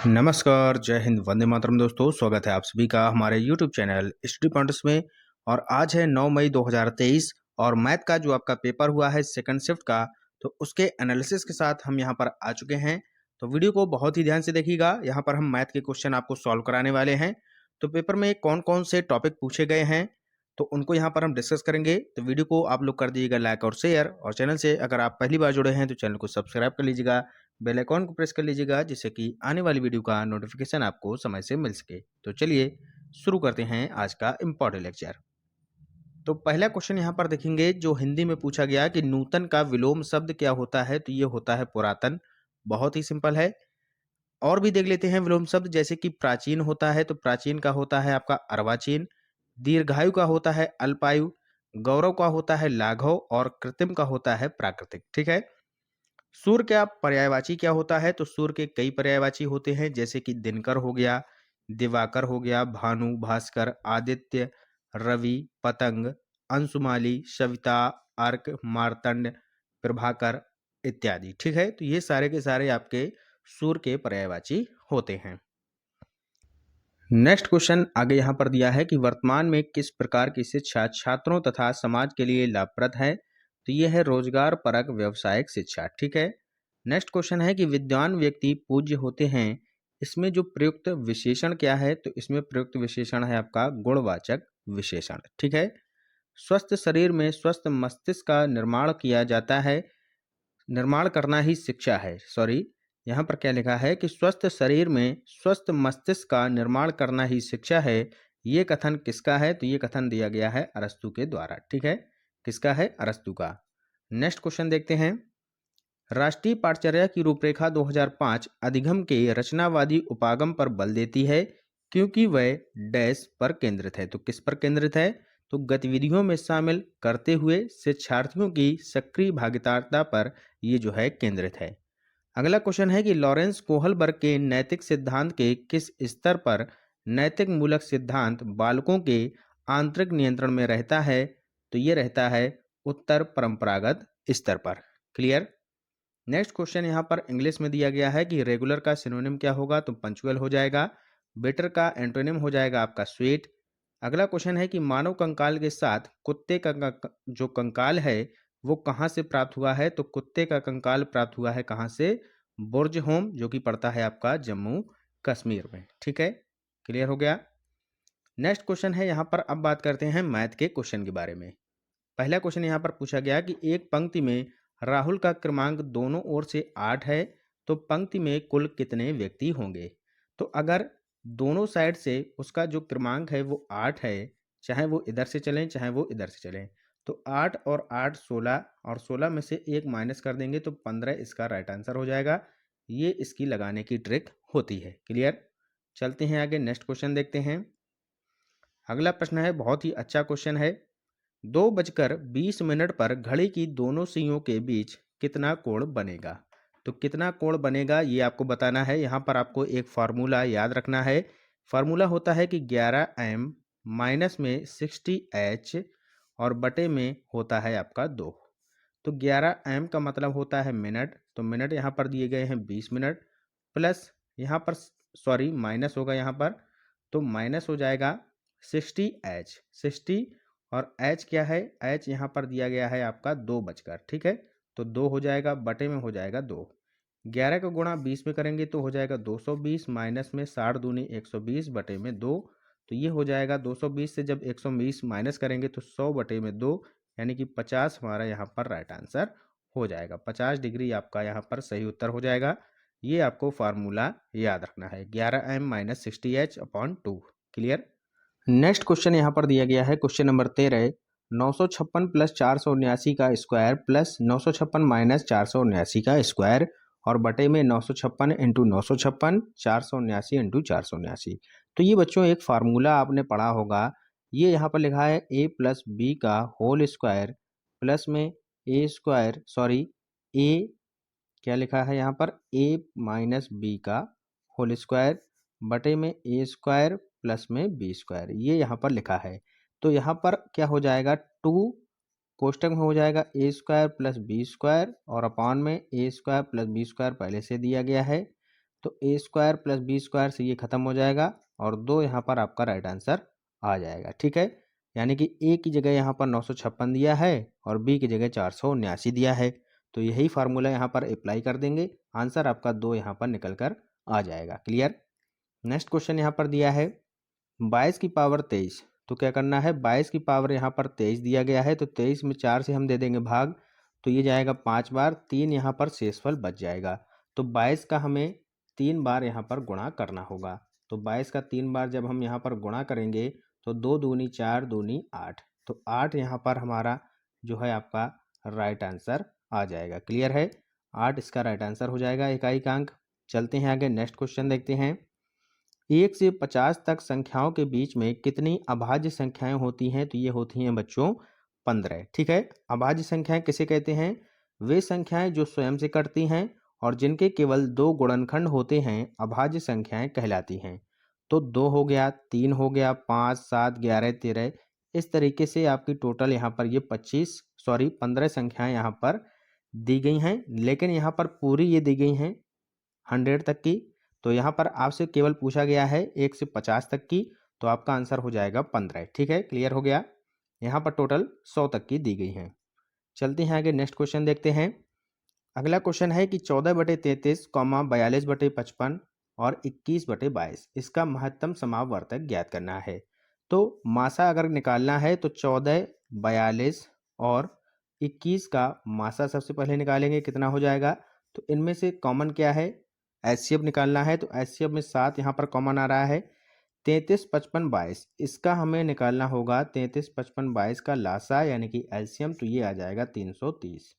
नमस्कार, जय हिंद, वंदे मातरम दोस्तों। स्वागत है आप सभी का हमारे यूट्यूब चैनल स्टडी पॉइंट्स में। और आज है 9 मई 2023 और मैथ का जो आपका पेपर हुआ है सेकंड शिफ्ट का, तो उसके एनालिसिस के साथ हम यहाँ पर आ चुके हैं। तो वीडियो को बहुत ही ध्यान से देखिएगा। यहाँ पर हम मैथ के क्वेश्चन आपको सॉल्व कराने वाले हैं। तो पेपर में कौन कौन से टॉपिक पूछे गए हैं तो उनको यहाँ पर हम डिस्कस करेंगे। तो वीडियो को आप लोग कर दीजिएगा लाइक और शेयर, और चैनल से अगर आप पहली बार जुड़े हैं तो चैनल को सब्सक्राइब कर लीजिएगा, बेल आइकॉन को प्रेस कर लीजिएगा, जिससे कि आने वाली वीडियो का नोटिफिकेशन आपको समय से मिल सके। तो चलिए शुरू करते हैं आज का इम्पोर्टेंट लेक्चर। तो पहला क्वेश्चन यहाँ पर देखेंगे जो हिंदी में पूछा गया कि नूतन का विलोम शब्द क्या होता है, तो ये होता है पुरातन। बहुत ही सिंपल है। और भी देख लेते हैं विलोम शब्द, जैसे कि प्राचीन होता है तो प्राचीन का होता है आपका अर्वाचीन, दीर्घायु का होता है अल्पायु, गौरव का होता है लाघव, और कृत्रिम का होता है प्राकृतिक। ठीक है। सूर्य का पर्यायवाची क्या होता है, तो सूर्य के कई पर्यायवाची होते हैं, जैसे कि दिनकर हो गया, दिवाकर हो गया, भानु, भास्कर, आदित्य, रवि, पतंग, अंशुमाली, सविता, अर्क, मार्तंड, प्रभाकर इत्यादि। ठीक है। तो ये सारे के सारे आपके सूर्य के पर्यायवाची होते हैं। नेक्स्ट क्वेश्चन आगे यहाँ पर दिया है कि वर्तमान में किस प्रकार की शिक्षा छात्रों तथा समाज के लिए लाभप्रद है, तो ये है रोजगार परक व्यवसायिक शिक्षा। ठीक है। नेक्स्ट क्वेश्चन है कि विद्वान व्यक्ति पूज्य होते हैं, इसमें जो प्रयुक्त विशेषण क्या है, तो इसमें प्रयुक्त विशेषण है आपका गुणवाचक विशेषण। ठीक है। स्वस्थ शरीर में स्वस्थ मस्तिष्क का निर्माण किया जाता है, निर्माण करना ही शिक्षा है। सॉरी, यहाँ पर क्या लिखा है कि स्वस्थ शरीर में स्वस्थ मस्तिष्क का निर्माण करना ही शिक्षा है। ये कथन किसका है, तो ये कथन दिया गया है अरस्तु के द्वारा। ठीक है। किसका है? अरस्तु का। नेक्स्ट क्वेश्चन देखते हैं। राष्ट्रीय पाठचर्या की रूपरेखा 2005 अधिगम के रचनावादी उपागम पर बल देती है, क्योंकि वह डैश पर केंद्रित है। तो किस पर केंद्रित है? तो गतिविधियों में शामिल करते हुए शिक्षार्थियों की सक्रिय भागीदारिता पर ये जो है केंद्रित है। अगला क्वेश्चन है कि लॉरेंस कोहलबर्ग के नैतिक सिद्धांत के किस स्तर पर नैतिक मूलक सिद्धांत बालकों के आंतरिक नियंत्रण में रहता है, तो ये रहता है उत्तर परंपरागत स्तर पर। क्लियर। नेक्स्ट क्वेश्चन यहाँ पर इंग्लिश में दिया गया है कि रेगुलर का सिनोनिम क्या होगा, तो पंक्चुअल हो जाएगा। बेटर का एंटोनिम हो जाएगा आपका स्वीट। अगला क्वेश्चन है कि मानव कंकाल के साथ कुत्ते का जो कंकाल है वो कहाँ से प्राप्त हुआ है, तो कुत्ते का कंकाल प्राप्त हुआ है कहाँ से? बुर्ज होम, जो कि पड़ता है आपका जम्मू कश्मीर में। ठीक है। क्लियर हो गया। नेक्स्ट क्वेश्चन है यहाँ पर, अब बात करते हैं मैथ के क्वेश्चन के बारे में। पहला क्वेश्चन यहाँ पर पूछा गया कि एक पंक्ति में राहुल का क्रमांक दोनों ओर से 8 है, तो पंक्ति में कुल कितने व्यक्ति होंगे? तो अगर दोनों साइड से उसका जो क्रमांक है वो 8 है, चाहे वो इधर से चलें चाहे वो इधर से चलें, तो 8 और 8 16, और 16 में से एक माइनस कर देंगे तो 15 इसका राइट आंसर हो जाएगा। ये इसकी लगाने की ट्रिक होती है। क्लियर। चलते हैं आगे, नेक्स्ट क्वेश्चन देखते हैं। अगला प्रश्न है, बहुत ही अच्छा क्वेश्चन है। 2:20 पर घड़ी की दोनों सुइयों के बीच कितना कोण बनेगा? तो कितना कोण बनेगा ये आपको बताना है। यहाँ पर आपको एक फार्मूला याद रखना है। फार्मूला होता है कि 11m माइनस में 60h और बटे में होता है आपका 2। तो 11m का मतलब होता है मिनट, तो मिनट यहाँ पर दिए गए हैं 20 मिनट, प्लस यहाँ पर सॉरी माइनस होगा यहाँ पर, तो माइनस हो जाएगा 60h। 60 और h क्या है? h यहाँ पर दिया गया है आपका 2 बजकर। ठीक है। तो 2 हो जाएगा, बटे में हो जाएगा 2। 11 का गुणा 20 में करेंगे तो हो जाएगा 220, माइनस में 60 दूनी 120 बटे में 2। तो ये हो जाएगा 220 से जब 120 माइनस करेंगे तो 100 बटे में 2, यानी कि 50 हमारा यहाँ पर राइट आंसर हो जाएगा। 50 डिग्री आपका यहाँ पर सही उत्तर हो जाएगा। ये आपको फार्मूला याद रखना है, 11m minus 60h upon 2। Clear. Next question यहाँ पर दिया गया है, क्वेश्चन नंबर 13। 956 प्लस 479 का स्क्वायर प्लस 956 माइनस 479 का स्क्वायर और बटे में 956 इंटू 956 479 इंटू 479। तो ये बच्चों एक फार्मूला आपने पढ़ा होगा। ये यहाँ पर लिखा है a प्लस बी का होल स्क्वायर प्लस में ए स्क्वायर, सॉरी ए क्या लिखा है यहाँ पर, a माइनस बी का होल स्क्वायर बटे में ए स्क्वायर प्लस में बी स्क्वायर, ये यहाँ पर लिखा है। तो यहाँ पर क्या हो जाएगा, 2 कोष्टक में हो जाएगा ए स्क्वायर प्लस बी स्क्वायर और अपॉन में ए स्क्वायर प्लस बी स्क्वायर पहले से दिया गया है। तो ए स्क्वायर प्लस बी स्क्वायर से ये खत्म हो जाएगा और 2 यहाँ पर आपका राइट आंसर आ जाएगा। ठीक है, यानी कि ए की जगह यहाँ पर 956 दिया है और बी की जगह 479 दिया है। तो यही फार्मूला यहाँ पर अप्लाई कर देंगे, आंसर आपका 2 यहाँ पर निकल कर आ जाएगा। क्लियर। नेक्स्ट क्वेश्चन यहाँ पर दिया है 22 की पावर 23। तो क्या करना है, 22 की पावर यहाँ पर 23 दिया गया है, तो 23 में 4 से हम दे देंगे भाग, तो ये जाएगा 5 बार, 3 यहाँ पर शेषफल बच जाएगा। तो 22 का हमें 3 बार यहाँ पर गुणा करना होगा। तो 22 का 3 बार जब हम यहाँ पर गुणा करेंगे तो 2 दूनी 4 दूनी 8, तो 8 यहाँ पर हमारा जो है आपका राइट आंसर आ जाएगा। क्लियर है, 8 इसका राइट आंसर हो जाएगा इकाई का अंक। चलते हैं आगे, नेक्स्ट क्वेश्चन देखते हैं। 1 से 50 तक संख्याओं के बीच में कितनी अभाज्य संख्याएं होती हैं? तो ये होती हैं बच्चों 15। ठीक है, अभाज्य संख्याएं किसे कहते हैं? वे संख्याएं जो स्वयं से कटती हैं और जिनके केवल 2 गुणनखंड होते हैं अभाज्य संख्याएं कहलाती हैं। तो 2 हो गया, 3 हो गया, 5, 7, 11, 13, इस तरीके से आपकी टोटल यहाँ पर ये 15 संख्याएं यहाँ पर दी गई हैं, लेकिन यहाँ पर पूरी ये दी गई हैं 100 तक की। तो यहाँ पर आपसे केवल पूछा गया है 1 से 50 तक की, तो आपका आंसर हो जाएगा 15। ठीक है, क्लियर हो गया। यहाँ पर टोटल 100 तक की दी गई हैं। चलते हैं आगे, नेक्स्ट क्वेश्चन देखते हैं। अगला क्वेश्चन है कि 14/33, 42/55 और 21/22 इसका महत्तम समावर्तक ज्ञात करना है। तो मासा अगर निकालना है तो 14, 42 और 21 का मासा सबसे पहले निकालेंगे, कितना हो जाएगा? तो इनमें से कॉमन क्या है? एचसीएफ निकालना है, तो एचसीएफ में 7 यहाँ पर कॉमन आ रहा है। 33, 55, 22 इसका हमें निकालना होगा। 33, 55, 22 का लासा यानी कि एलसीएम, तो ये आ जाएगा 330।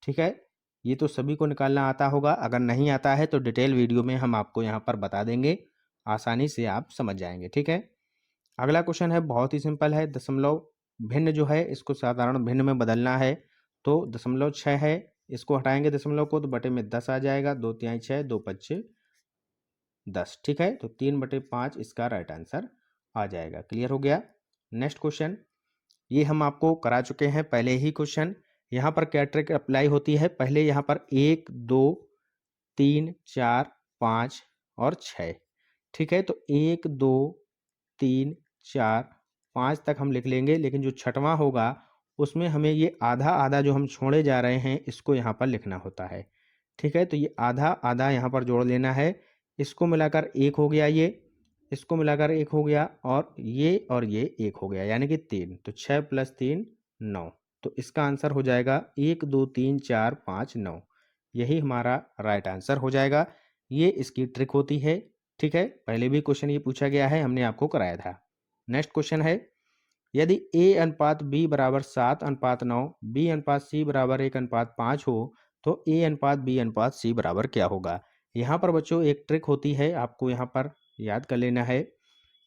ठीक है, ये तो सभी को निकालना आता होगा, अगर नहीं आता है तो डिटेल वीडियो में हम आपको यहाँ पर बता देंगे, आसानी से आप समझ जाएंगे। ठीक है, अगला क्वेश्चन है बहुत ही सिंपल है। दशमलव भिन्न जो है इसको साधारण भिन्न में बदलना है। तो 0.6 है, इसको हटाएंगे दशमलव को तो बटे में 10 आ जाएगा। 2 तिहाई 6, 2 पच्चे 10। ठीक है, तो 3/5 इसका राइट आंसर आ जाएगा। क्लियर हो गया। नेक्स्ट क्वेश्चन, ये हम आपको करा चुके हैं पहले ही क्वेश्चन। यहाँ पर क्या ट्रिक अप्लाई होती है? पहले यहाँ पर 1, 2, 3, 4, 5 और 6। ठीक है, तो 1, 2, 3, 4, 5 तक हम लिख लेंगे, लेकिन जो छठवां होगा उसमें हमें ये आधा आधा जो हम छोड़े जा रहे हैं इसको यहाँ पर लिखना होता है। ठीक है, तो ये आधा आधा यहाँ पर जोड़ लेना है। इसको मिलाकर 1 हो गया, ये इसको मिलाकर 1 हो गया और ये 1 हो गया, यानी कि 3। तो 6 + 3 9। तो इसका आंसर हो जाएगा 1, 2, 3, 4, 5, 9। यही हमारा राइट आंसर हो जाएगा। ये इसकी ट्रिक होती है। ठीक है, पहले भी क्वेश्चन ये पूछा गया है, हमने आपको कराया था। नेक्स्ट क्वेश्चन है, यदि A अनुपात B बराबर 7:9, B अनुपात C बराबर 1:5 हो तो A अनुपात B अनुपात C बराबर क्या होगा? यहाँ पर बच्चों एक ट्रिक होती है, आपको यहाँ पर याद कर लेना है।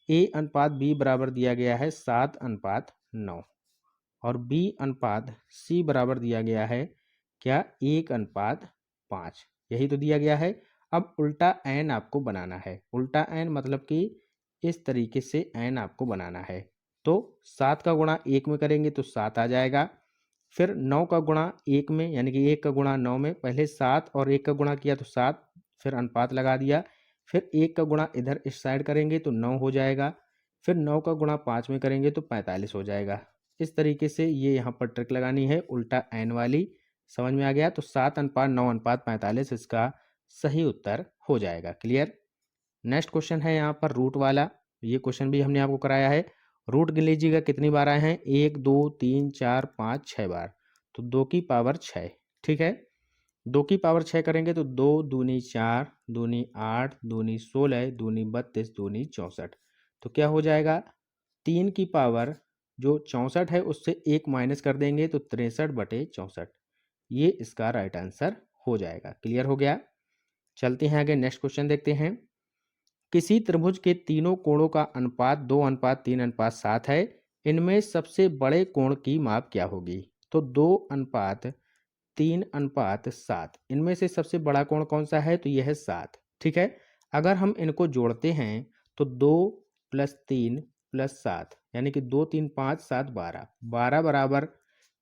A अनुपात B बराबर दिया गया है 7:9 और B अनुपात C बराबर दिया गया है क्या? 1:5। यही तो दिया गया है। अब उल्टा n आपको बनाना है। उल्टा n मतलब कि इस तरीके से n आपको बनाना है। तो 7 का गुणा 1 में करेंगे तो 7 आ जाएगा। फिर 9 का गुणा 1 में, यानी कि 1 का गुणा 9 में, पहले 7 और 1 का गुणा किया तो 7, फिर अनुपात लगा दिया। फिर 1 का गुणा इधर इस साइड करेंगे तो 9 हो जाएगा। फिर 9 का गुणा 5 में करेंगे तो 45 हो जाएगा। इस तरीके से ये यहाँ पर ट्रिक लगानी है उल्टा n वाली। समझ में आ गया? तो 7:9:45 इसका सही उत्तर हो जाएगा। क्लियर। नेक्स्ट क्वेश्चन है यहाँ पर रूट वाला। ये क्वेश्चन भी हमने आपको कराया है। रूट गिन लीजिएगा कितनी बार आए हैं? 1, 2, 3, 4, 5, 6 बार। तो 2 की पावर 6। ठीक है, 2 की पावर 6 करेंगे तो 2 दूनी 4, दूनी 8, दूनी 16, दूनी 32, दूनी 64। तो क्या हो जाएगा? 3 की पावर जो 64 है उससे 1 माइनस कर देंगे तो 63/64। ये इसका राइट आंसर हो जाएगा। क्लियर हो गया। चलते हैं आगे, नेक्स्ट क्वेश्चन देखते हैं। किसी त्रिभुज के तीनों कोणों का अनुपात 2:3:7 है। इनमें सबसे बड़े कोण की माप क्या होगी? तो 2:3:7, इनमें से सबसे बड़ा कोण कौन सा है? तो यह है 7। ठीक है, अगर हम इनको जोड़ते हैं तो 2 + 3 + 7 यानी कि 2, 3, 5, 7, 12, 12 बराबर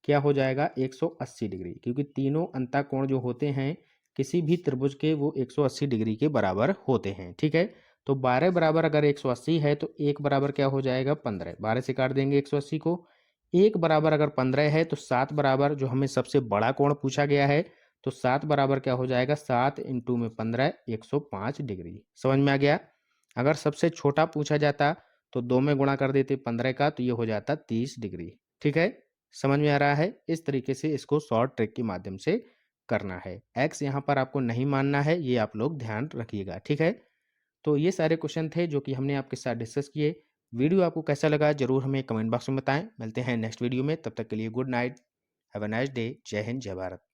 क्या हो जाएगा? 180 डिग्री, क्योंकि तीनों अंतः कोण जो होते हैं किसी भी त्रिभुज के वो 180 डिग्री के बराबर होते हैं, ठीक है। तो 12 बराबर अगर 180 है तो 1 बराबर क्या हो जाएगा 15, 12 से काट देंगे 180 को। 1 बराबर अगर 15 है तो 7 बराबर, जो हमें सबसे बड़ा कोण पूछा गया है, तो 7 बराबर क्या हो जाएगा 7 इंटू में 15 105 डिग्री। समझ में आ गया। अगर सबसे छोटा पूछा जाता तो 2 में गुणा कर देते 15 का, तो ये हो जाता 30 डिग्री। ठीक है, समझ में आ रहा है। इस तरीके से इसको शॉर्ट ट्रिक के माध्यम से करना है। एक्स यहाँ पर आपको नहीं मानना है, ये आप लोग ध्यान रखिएगा। ठीक है, तो ये सारे क्वेश्चन थे जो कि हमने आपके साथ डिस्कस किए। वीडियो आपको कैसा लगा जरूर हमें कमेंट बॉक्स में बताएं। मिलते हैं नेक्स्ट वीडियो में, तब तक के लिए good night, have a nice day. जय हिंद, जय भारत।